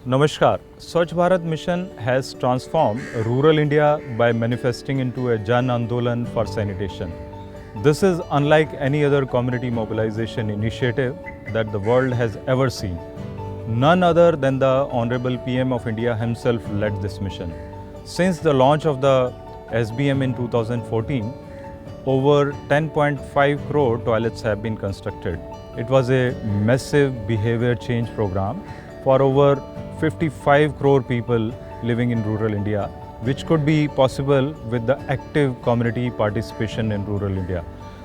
Namaskar. Swachh Bharat mission has transformed rural India by manifesting into a Jan Andolan for sanitation. This is unlike any other community mobilization initiative that the world has ever seen. None other than the Honorable PM of India himself led this mission. Since the launch of the SBM in 2014, over 10.5 crore toilets have been constructed. It was a massive behavior change program for over 55 crore people living in rural India, which could be possible with the active community participation in rural India.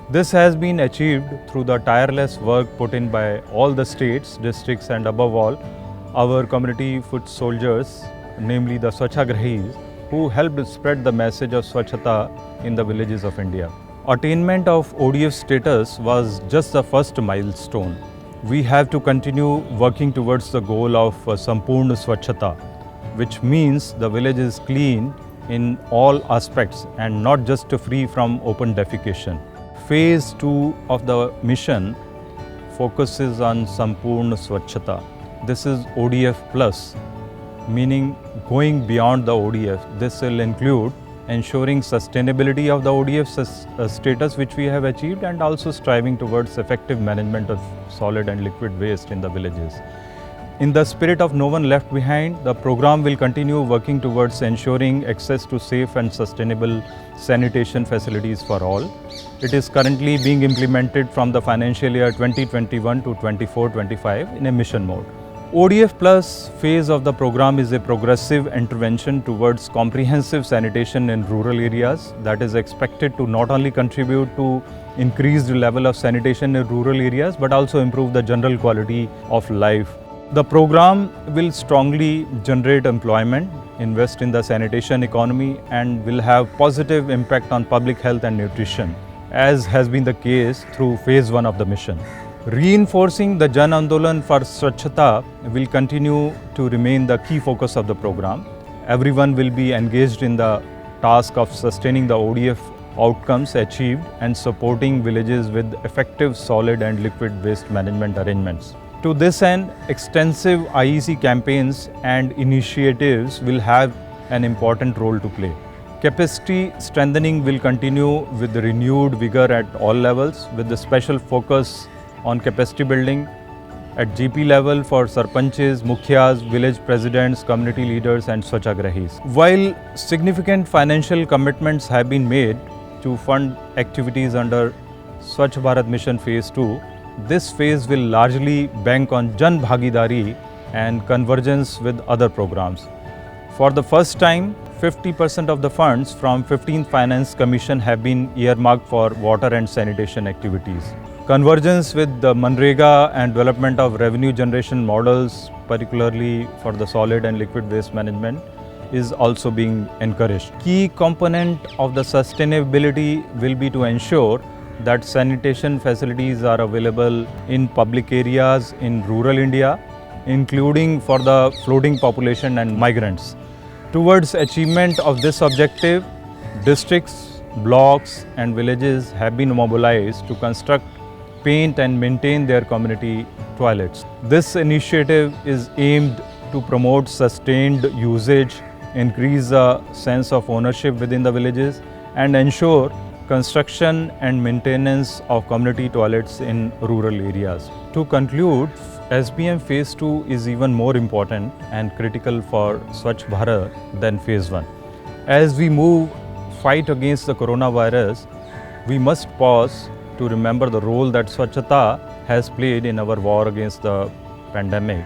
This has been achieved through the tireless work put in by all the states, districts and above all, our community foot soldiers, namely the Swachhagrahis, who helped spread the message of Swachhata in the villages of India. Attainment of ODF status was just the first milestone. We have to continue working towards the goal of Sampurna Swachhata, which means the village is clean in all aspects and not just free from open defecation. Phase 2 of the mission focuses on Sampurna Swachhata. This is ODF plus, meaning going beyond the ODF. This will include ensuring sustainability of the ODF status which we have achieved and also striving towards effective management of solid and liquid waste in the villages. In the spirit of no one left behind, the program will continue working towards ensuring access to safe and sustainable sanitation facilities for all. It is currently being implemented from the financial year 2021 to 24-25 in a mission mode. ODF Plus phase of the program is a progressive intervention towards comprehensive sanitation in rural areas that is expected to not only contribute to increased level of sanitation in rural areas but also improve the general quality of life. The program will strongly generate employment, invest in the sanitation economy and will have positive impact on public health and nutrition, as has been the case through phase 1 of the mission. Reinforcing the Jan Andolan for Swachhata will continue to remain the key focus of the program. Everyone will be engaged in the task of sustaining the ODF outcomes achieved and supporting villages with effective solid and liquid waste management arrangements. To this end, extensive IEC campaigns and initiatives will have an important role to play. Capacity strengthening will continue with renewed vigor at all levels, with the special focus on capacity building at GP level for Sarpanches, Mukhyas, village presidents, community leaders and Swachhagrahis. While significant financial commitments have been made to fund activities under Swachh Bharat Mission Phase 2, this phase will largely bank on Jan Bhagidari and convergence with other programs. For the first time, 50% of the funds from 15th Finance Commission have been earmarked for water and sanitation activities. Convergence with the Manrega and development of revenue generation models, particularly for the solid and liquid waste management, is also being encouraged. Key component of the sustainability will be to ensure that sanitation facilities are available in public areas in rural India, including for the floating population and migrants. Towards achievement of this objective, districts, blocks and villages have been mobilized to construct, paint and maintain their community toilets. This initiative is aimed to promote sustained usage, increase the sense of ownership within the villages and ensure construction and maintenance of community toilets in rural areas. To conclude, SBM Phase 2 is even more important and critical for Swachh Bharat than Phase 1. As we fight against the coronavirus, we must pause to remember the role that Swachhata has played in our war against the pandemic.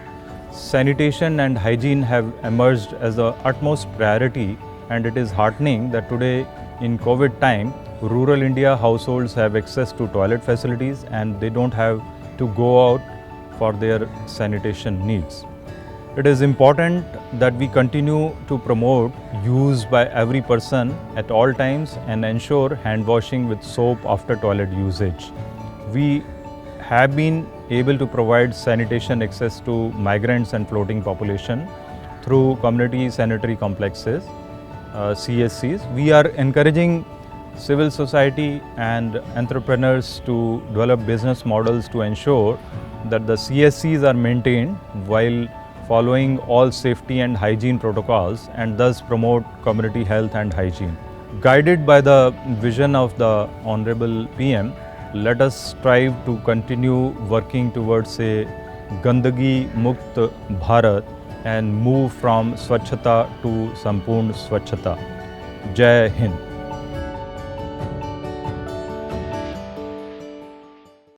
Sanitation and hygiene have emerged as the utmost priority, and it is heartening that today in COVID time, rural India households have access to toilet facilities and they don't have to go out for their sanitation needs. It is important that we continue to promote use by every person at all times and ensure hand washing with soap after toilet usage. We have been able to provide sanitation access to migrants and floating population through community sanitary complexes, CSCs. We are encouraging civil society and entrepreneurs to develop business models to ensure that the CSCs are maintained while following all safety and hygiene protocols and thus promote community health and hygiene. Guided by the vision of the Honorable PM, let us strive to continue working towards a Gandagi Mukt Bharat and move from Swachhata to Sampoorn Swachhata. Jai Hind.